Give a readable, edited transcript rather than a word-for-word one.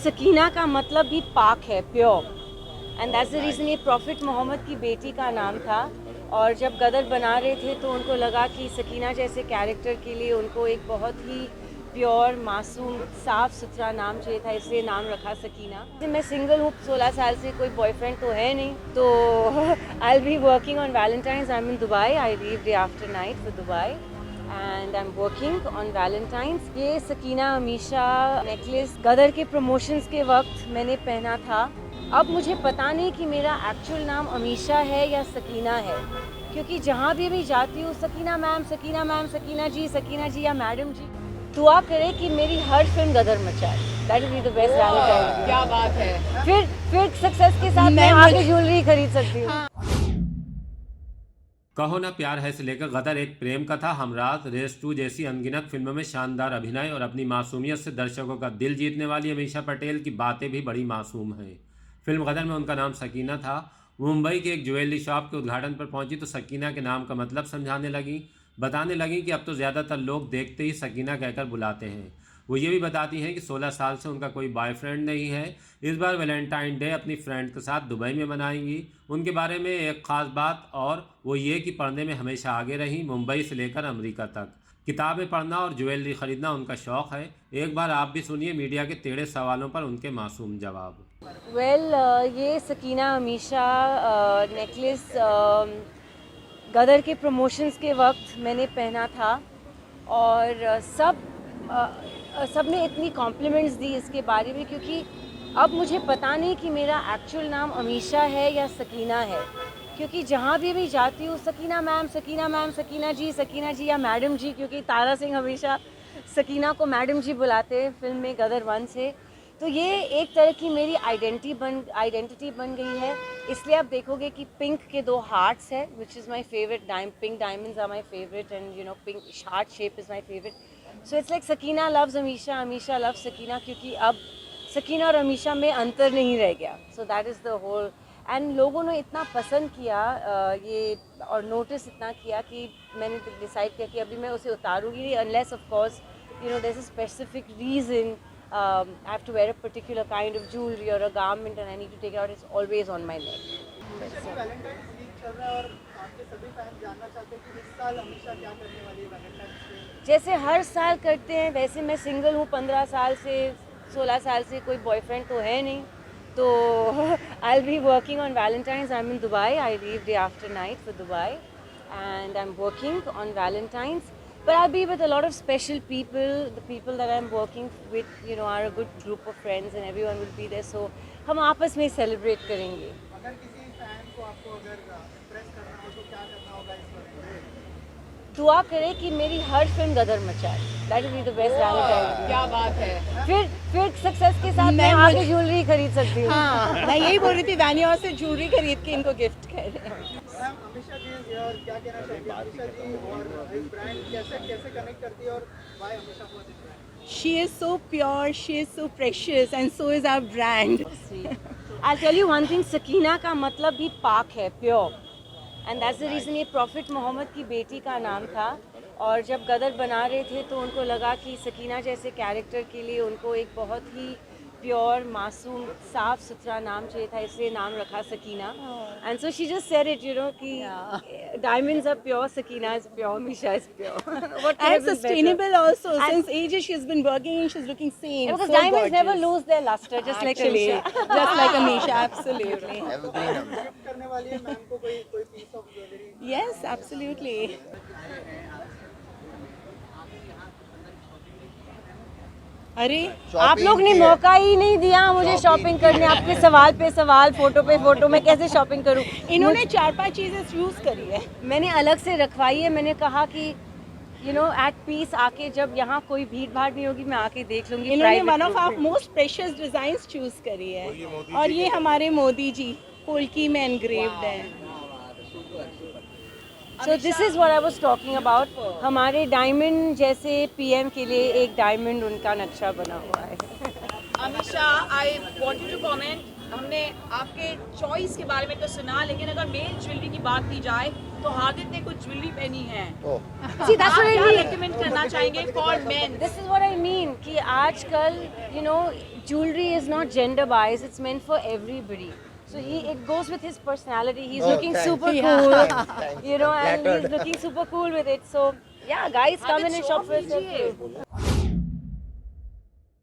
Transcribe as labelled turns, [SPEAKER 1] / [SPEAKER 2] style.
[SPEAKER 1] सकीना का मतलब भी पाक है, pure, and that's the reason ये प्रॉफिट मोहम्मद की बेटी का नाम था। और जब गदर बना रहे थे तो उनको लगा कि सकीना जैसे कैरेक्टर के लिए उनको एक बहुत ही प्योर, मासूम, साफ़ सुथरा नाम चाहिए था, इसलिए नाम रखा सकीना। मैं सिंगल हूँ, 16 साल से, कोई बॉयफ्रेंड तो है नहीं, तो I will be working on Valentine's. I am in Dubai, I leave day after night for Dubai and I am working on Valentine's. ये सकीना अमीशा नेकलेस गदर के प्रमोशंस के वक्त मैंने पहना था। अब मुझे पता नहीं कि मेरा एक्चुअल नाम अमीशा है या सकीना है, क्योंकि जहाँ भी जाती हूँ सकीना मैम, सकीना मैम, सकीना जी या मैडम जी। दुआ करें कि मेरी हर फिल्म गदर मचाए। That is the best Valentine.
[SPEAKER 2] क्या बात है।
[SPEAKER 1] फिर सक्सेस के साथ मैं आगे ज्वेलरी खरीद सकती हूँ।
[SPEAKER 3] कहो ना प्यार है से लेकर गदर, एक प्रेम कथा, हमराज, रेस 2 जैसी अनगिनत फिल्मों में शानदार अभिनय और अपनी मासूमियत से दर्शकों का दिल जीतने वाली अमीशा पटेल की बातें भी बड़ी मासूम हैं। फिल्म गदर में उनका नाम सकीना था। मुंबई के एक ज्वेलरी शॉप के उद्घाटन पर पहुंची तो सकीना के नाम का मतलब समझाने लगी। बताने लगी कि अब तो ज़्यादातर लोग देखते ही सकीना कहकर बुलाते हैं। वो ये भी बताती हैं कि 16 साल से उनका कोई बॉयफ्रेंड नहीं है। इस बार वैलेंटाइन डे अपनी फ्रेंड के साथ दुबई में मनाएंगी। उनके बारे में एक ख़ास बात और वो ये कि पढ़ने में हमेशा आगे रही, मुंबई से लेकर अमेरिका तक। किताबें पढ़ना और ज्वेलरी खरीदना उनका शौक़ है। एक बार आप भी सुनिए मीडिया के टेढ़े सवालों पर उनके मासूम जवाब।
[SPEAKER 1] ये सकीना अमीशा नेकलेस गदर के प्रमोशंस के वक्त मैंने पहना था और सब ने इतनी कॉम्प्लीमेंट्स दी इसके बारे में, क्योंकि अब मुझे पता नहीं कि मेरा एक्चुअल नाम अमीशा है या सकीना है, क्योंकि जहाँ भी जाती हूँ सकीना मैम, सकीना जी या मैडम जी, क्योंकि तारा सिंह हमेशा सकीना को मैडम जी बुलाते हैं फिल्म में गदर 1 से। तो ये एक तरह की मेरी आइडेंटिटी बन गई है। इसलिए आप देखोगे कि पिंक के 2 हार्ट्स है, which is my favourite. Pink diamonds are my favourite and you know pink heart shape is my favourite. So it's like Sakina loves Amisha, Amisha loves Sakina, क्योंकि अब सकीना और अमीशा में अंतर नहीं रह गया। So that is the whole. एंड लोगों ने इतना पसंद किया ये और नोटिस इतना किया कि मैंने डिसाइड किया कि अभी मैं उसे उतारूँगी नहीं, unless of course you know there is a specific reason. I have to wear a particular kind of jewelry or a garment and I need to take it out. It's always on my neck.
[SPEAKER 4] Valentine's week चल रहा है और आपके सभी fans जानना चाहते हैं कि इस साल अमीशा क्या करने वाली है वैलेंटाइंस डे।
[SPEAKER 1] जैसे हर साल करते हैं वैसे मैं सिंगल हूँ, 15 साल से, 16 साल से, कोई बॉयफ्रेंड तो है नहीं, तो I will be working on Valentine's. I am in Dubai, I leave day after night for Dubai and I am working on Valentine's. But I'll be with a lot of special people. The people that I'm working with, you know, are a good group of friends, and everyone will be there. So, हम आपस में celebrate करेंगे.
[SPEAKER 4] अगर किसी fan को आपको अगर impress करना हो तो क्या करना होगा इस बारे?
[SPEAKER 1] दुआ करें कि मेरी हर फिल्म गदर मचाए। That will be the best Valentine.
[SPEAKER 2] क्या बात है।
[SPEAKER 1] फिर सक्सेस के साथ मैं आगे ज्वेलरी खरीद सकती हूँ।
[SPEAKER 2] हाँ, मैं यही बोल रही थी, वैनिया से ज्वेलरी खरीद के इनको गिफ्ट कर रहे हैं।
[SPEAKER 4] मैम, अमीशा जी और क्या कहना चाहेंगे? अमीशा जी और इस ब्रांड कैसे कनेक्ट करती है और why Amisha for this brand?
[SPEAKER 2] She is so pure, she is so precious, and so is our brand.
[SPEAKER 1] I'll tell you one thing, Sakina का मतलब भी पाक है, pure, and that's the reason ये प्रॉफिट मोहम्मद की बेटी का नाम था। और जब गदर बना रहे थे तो उनको लगा कि सकीना जैसे कैरेक्टर के लिए उनको एक बहुत ही प्योर, मासूम, साफ़ सुथरा नाम चाहिए था, इसलिए नाम रखा Sakina. And so she just said it, you know, कि diamonds are pure, Sakina is pure, Amisha is pure.
[SPEAKER 2] And sustainable also. Since ages she's been working and she's looking same.
[SPEAKER 1] Because
[SPEAKER 2] so
[SPEAKER 1] diamonds
[SPEAKER 2] gorgeous.
[SPEAKER 1] never lose their luster, just like
[SPEAKER 2] Actually,
[SPEAKER 1] Amisha.
[SPEAKER 2] just like Amisha, absolutely.
[SPEAKER 4] Gift करने वाली है ma'am को कोई piece of jewellery?
[SPEAKER 2] Yes, absolutely. अरे
[SPEAKER 1] आप लोग ने मौका ही नहीं दिया मुझे शॉपिंग करने। आपके सवाल पे सवाल, फोटो पे फोटो, मैं कैसे शॉपिंग करूं?
[SPEAKER 2] इन्होंने 4-5 चीजें चूज करी है।
[SPEAKER 1] मैंने अलग से रखवाई है। मैंने कहा कि यू नो एट पीस आके, जब यहाँ कोई भीड़ भाड़ नहीं होगी, मैं आके देख लूंगी।
[SPEAKER 2] इन्होंने one of our most precious designs choose करी है और ये हमारे मोदी जी पोल्की में एनग्रेव्ड है।
[SPEAKER 1] So this is what I was talking about. हमारे डायमंड जैसे पीएम के लिए एक डायमंड उनका नक्शा बना हुआ है।
[SPEAKER 5] Amisha, I want you to comment. हमने आपके चॉइस के बारे में तो सुना, लेकिन अगर मेल ज्वेलरी की बात की जाए तो हार्दिक ने कुछ ज्वेलरी पहनी है।
[SPEAKER 1] See, that's
[SPEAKER 5] आप
[SPEAKER 1] what I
[SPEAKER 5] क्या
[SPEAKER 1] mean.
[SPEAKER 5] रेकमेंड करना चाहेंगे for main?
[SPEAKER 1] This is what I mean कि आजकल you know jewelry is not gender biased, it's meant for everybody. So it goes with his personality. He's looking
[SPEAKER 6] thanks.
[SPEAKER 1] super
[SPEAKER 6] Yeah.
[SPEAKER 1] cool,
[SPEAKER 6] Thanks.
[SPEAKER 1] you know, and
[SPEAKER 6] Flattered.
[SPEAKER 1] he's looking super cool with it. So yeah, guys, come in and shop for
[SPEAKER 5] कीजिए।
[SPEAKER 1] yourself.